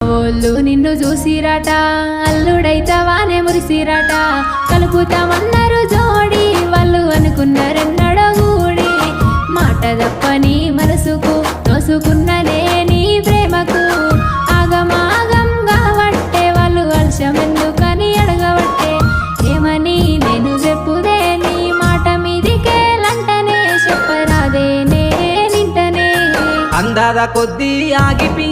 ఓళ్ళు నిన్ను చూసిరట అల్లుడైతవానే మురిసిరట కలుపుతామన్నారు జోడి వాళ్ళు అనుకున్నారెన్నడో గూడి మాట తప్పని మనసుకు నోసుకున్నదే నీ ప్రేమకు ఆగమాగం కావట్టే వాళ్ళు వర్షమెందుకని అడగబట్టే ఏమని నేను చెప్పుదే నీ మాట మీదికే లంటనే చెప్పరాదే నే నింటనే అందాల కొద్దీ ఆగిపి